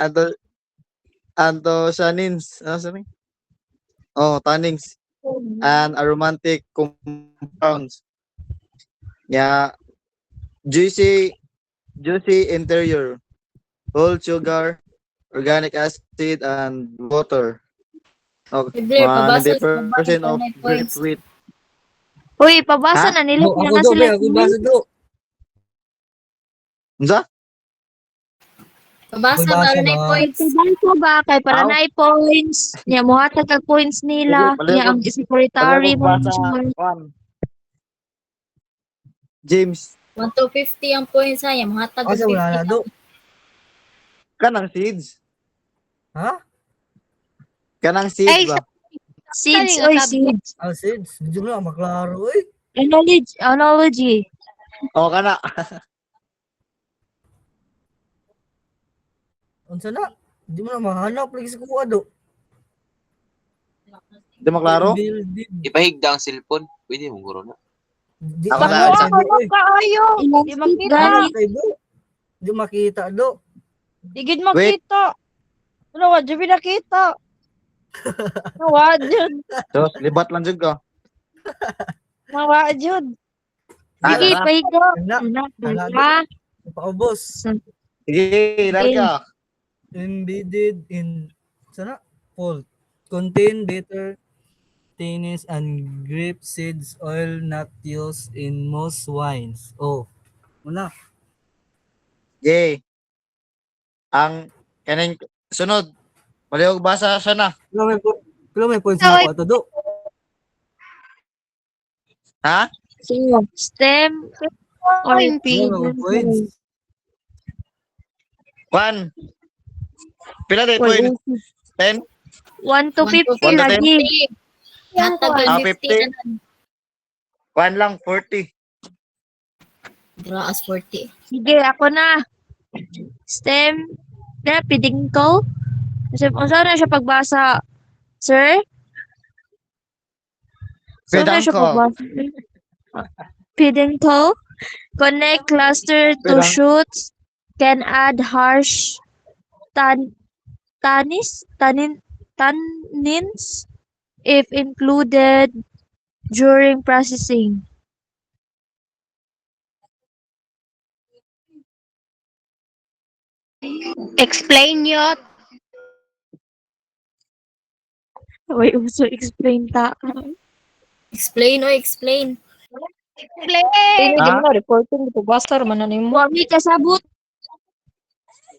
anto anthocyanins. Ano sabi? Oh, tannins and aromatic compounds. Yeah, juicy interior, whole sugar, organic acid, and water. Okay, Blair, pabasa sa baba 90% ikaw of na grape points. wheat. Uy, pabasa Ha? na nila. Ako Na do, sila. be, ako basa do. Unsa? Pabasa Pabasa para na ba? points. Pagbanto ba kay para Aw. na points. Nya mo hatag kag points nila. Sige, Nya ang secretary mo. basa. Juan. James, 1 to 50 ang points ha. Yung mga tag Asa wala na 50. do. kanang seeds. Ha? Kanang Ay, seeds ba? seeds. Kani nga Oy, sabi. seeds. Ah, Sids. Medyo na, maklaro eh. Analogy. O, kana. Unsa na? Hindi mo na mahanap lagi sa kuha do. Di maklaro? Building. Ipahigda ang cellphone. Pwede mo guro na. Di Ako ako na, sa isa. do eh. Kaayo. Ilang Di seeds makita. gani? Kay do. Di makita do. Digid makita. Ano wa di nakita. Nawa jud. Sos, libat lang jud ko. Nawa jud. Sige, Tara. pahigo. Wala. Ha? Paubos. Sige, lari ka. Embedded in sana fault. Contain bitter tannins and grape seeds oil not used in most wines. Oh. Wala. Sige. Ang kaning sunod. Malihog basa siya na. Kilo may points na ako ato do. Ha? So, stem or Points. Kilo may points. Juan. Pila day Well, point? 10? 1 to 50 1 to lagi. Hatag Ah, 50 50. na. Juan lang, 40. Graas 40. Sige, ako na. Stem. Na, piding ko. Kasi, saan na siya pagbasa? Sir? Saan na siya Pedangko. pagbasa? Piding ko. Connect cluster to Pedang- shoots. Can add harsh tannins if included during processing. Explain yot. Wait, also explain ta. Explain o explain. Explain. Ha? Mo reporting dito basta man na nimo. Wami kasabot.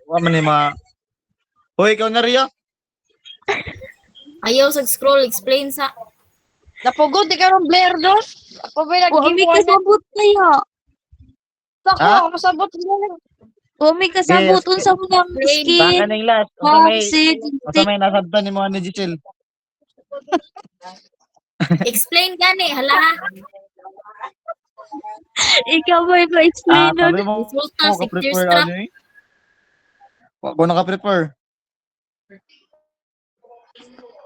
Wa man ni ma. Hoy, ikaw na riya. Ayaw sa scroll. Explain sa. Napugod di karon Blair do. Apo ba Wami nag-giveaway na? kasabot kaya. Ako Ha? ako sabot mo. Wami kasabot Yes. unsa mo nang Explain. skin. Baka ning last. Unsa may Seeds. unsa may nasabtan ni mga ni Giselle. Explain gani. Hala. Ikaw ba ipa-explain nun? Sabi mo, Resulta, ako 6 years ka-prepare tra. ano eh. Wa ko naka-prepare.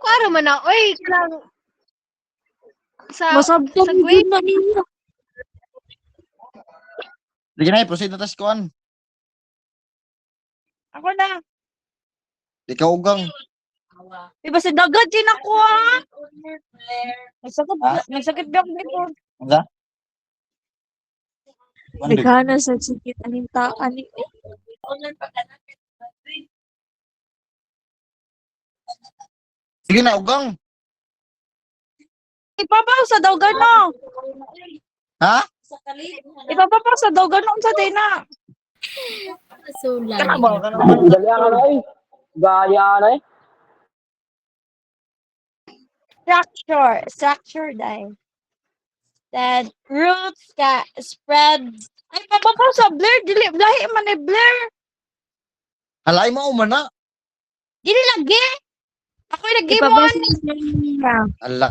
Kuwaro man na. Oy, lang sa Masabtan sa mo quick. na ninyo. Sige na, proceed na tas kuan. Ako na. Ikaw ugang. Iba sa dagat din ako ah. Nagsakit ba ako dito? Unsa? Kuan, Big. Nagkana sa sakit aning taan ni. Sige na, ugang. Ipapaw sa dawgano. Ha? Ipapaw sa dawgano unsa day na. So, Kana lali. ba? Kana ba? Gaya ka na eh. Gaya na eh. Structure dahil. Then roots ka spread. Ay papapaw sa Blair dili lahi man ni Blair. Halay mo umana. Dili lagi. Ako lagi mo Ipabasa ani. sa niya. Ala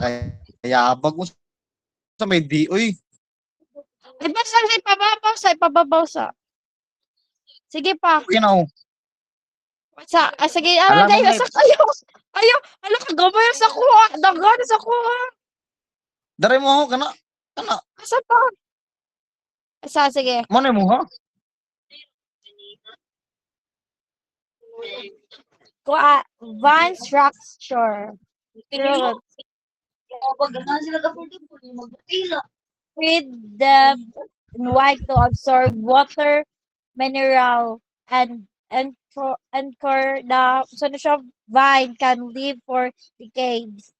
kaya bag mo sa may di oy. Ay basta sa ipababaw sa. Sige pa. Okay na oh. Sige, Alam mo dahil na, sa kayo. Ano kagamay sa kuha. Dagan sa kuha. Dare mo ho kana. Kana. Asa pa? Sige. Mo na mo ha. Vine structure. Roots. Feed the white to absorb water, mineral, and core the so na siya vine can live for decades.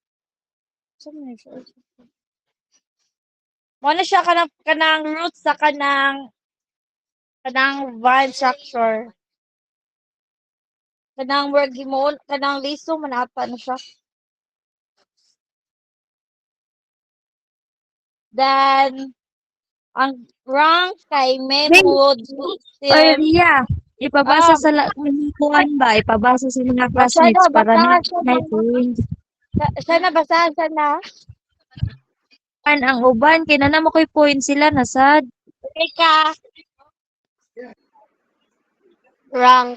So na siya. Mo na siya kanang roots sa kanang vine structure. Kanang word gimo kanang liso manata na siya. Then ang rank kay Maywood Oy, system. Ria, ipabasa Ah, sa kuan ba? Ipabasa sa mga basa classmates na, para na basa na na. points. Sana basahan sana. Ang uban kay na mo koy points sila nasad. Okay ka. Rank.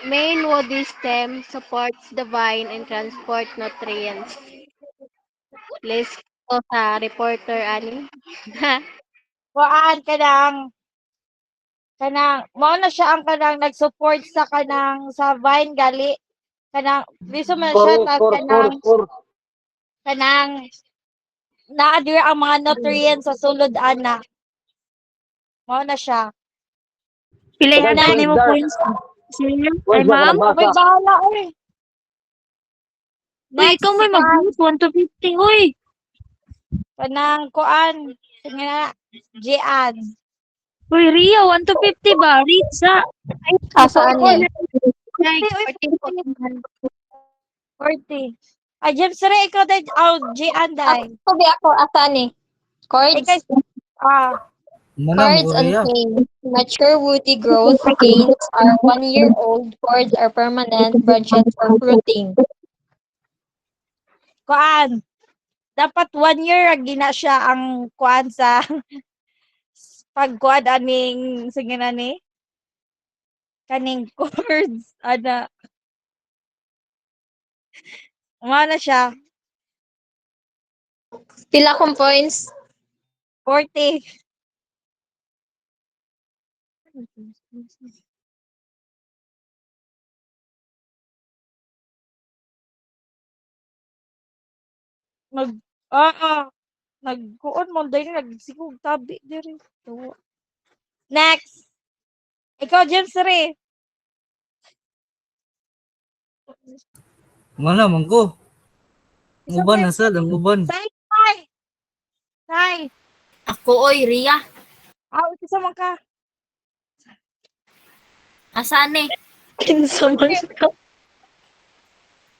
Main wood stem supports the vine and transport nutrients. List ko sa reporter ani. Kuan kanang mao na siya ang kanang nag-support sa kanang sa vine gali kanang biso man siya tas kanang naa diri ang mga nutrients sa sulod ana. Mao na siya. Pilihan na Next. nimo points. Sige. Ay Where's the ma'am. May nabasa? bahala oy. Uy, Next ikaw may kuan, mag-vote 1 to 50. Uy. kanang kuan sige na Gian. Uy, Ria, 1 to 50 ba? Ritza. Asaan ni? 40. Ay, James Ray, ikaw din. Oh, Gian dahil. Ako asaan ni? Chords. Ikaw, Manang Chords and Uriya. canes. Mature woody growth. Canes are 1-year-old. Chords are permanent branches for fruiting. kuan. Dapat 1 year ang gina siya ang kuan sa pagkuan aning sige na ni kaning chords ana na siya Pila kong points? 40. Nag nagkuon mo dahil nagsigug tabi diri. Next. Ikaw, James Ray. Mana man ko. Ang uban nasad, ang uban. Say. Ako oy, Ria. Ito sa mga ka. Asaan eh? Kinsa man ka?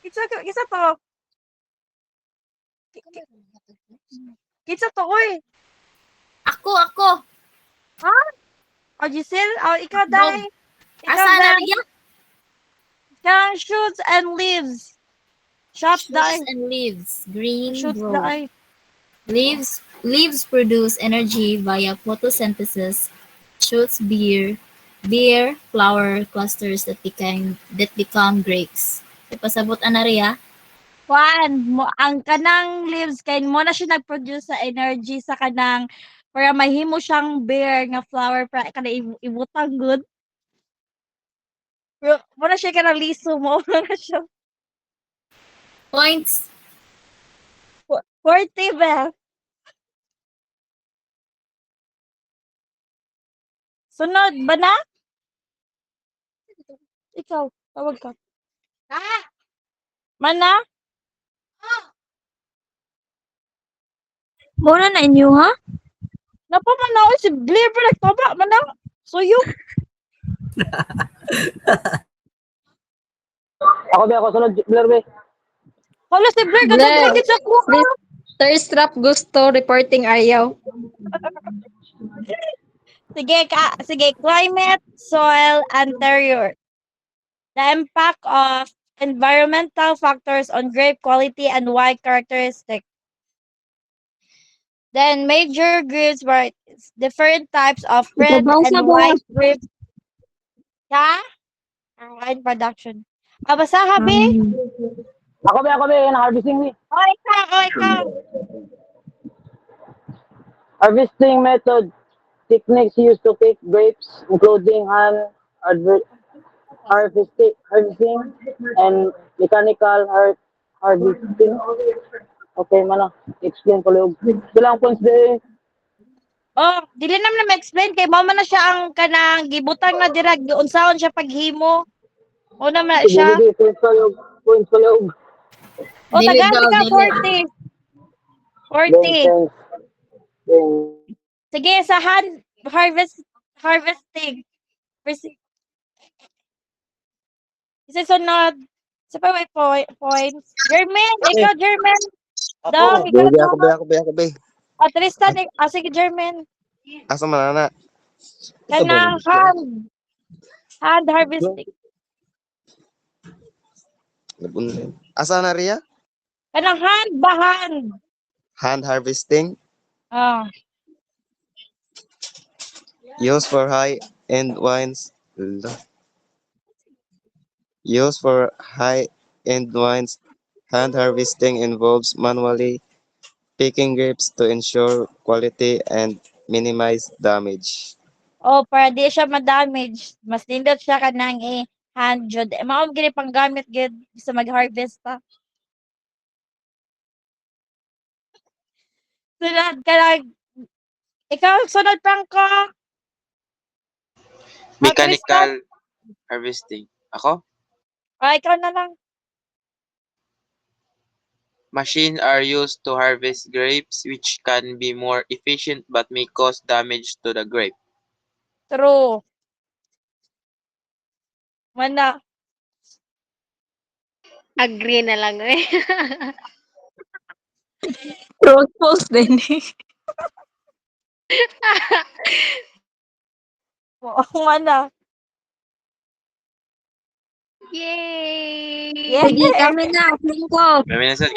Isa to. Kitsa to, oy. Ako. O, Giselle, ikaw dahil. Asaan na Ria? Kang shoots and leaves. Shoots Shoots dahil. and leaves. Green Shoots growth. dahil. Leaves produce energy via photosynthesis. Shoots bear flower clusters that become grapes. Ipasabot ana Ria? Juan, ang kanang leaves kay mo na siya nag-produce sa energy sa kanang para mahimo siyang bear nga flower para kada ibutang good. Pero mo na siya kanang liso mo na siya. Points. 40 ba? Sunod ba na? Ikaw, tawag ka. Mana? Muna na inyo, ha? Napamanaw si Blair pa nagtaba mana. Suyo. Ako sunod, Blair be. Hala si Blair Blair. kadagdag sa ko. Thirst trap gusto reporting ayaw. Sige, climate, soil, anterior. The impact of environmental factors on grape quality and wine characteristic. Then major grapes varieties, different types of red Ipabasa and ba? white grapes. Wine production. Basa habi? Ako be, harvesting be. Ikaw. Harvesting method. Techniques used to pick grapes, including hand harvesting and mechanical harvesting. Okay, mana. Explain ko lang. Silang points din. Oh, dili naman na ma-explain kay mao man na siya ang kanang gibutang na dira giunsaon siya paghimo. O naman na siya. Sige, points ko lang. Points ko lang. O Dili tagaan daw, ka dili. 40. 40. Thanks. Sige, sa harvesting. Isa sunod. Sa pa may points. German, ikaw German. Daw, ikaw Ako be. Tristan, sige German. Asa man na? Kanang hand harvesting. Asa na Ria? Kanang bahan. Hand harvesting Ah, used for high-end wines. Used for high-end wines, hand harvesting involves manually picking grapes to ensure quality and minimize damage. para di siya ma-damage. Mas nindot siya kanang hand jud. Mao gini panggamit gid sa mag-harvest ta. Sunod ka lang. Ikaw, sunod pang ko. Mechanical harvesting. Ako? Ikaw na lang. Machines are used to harvest grapes which can be more efficient but may cause damage to the grape. True. Mana. Agree na lang eh. True, false din. Mana. Yay! Yeah. Sige, kami na. Tingko. Kami na sad.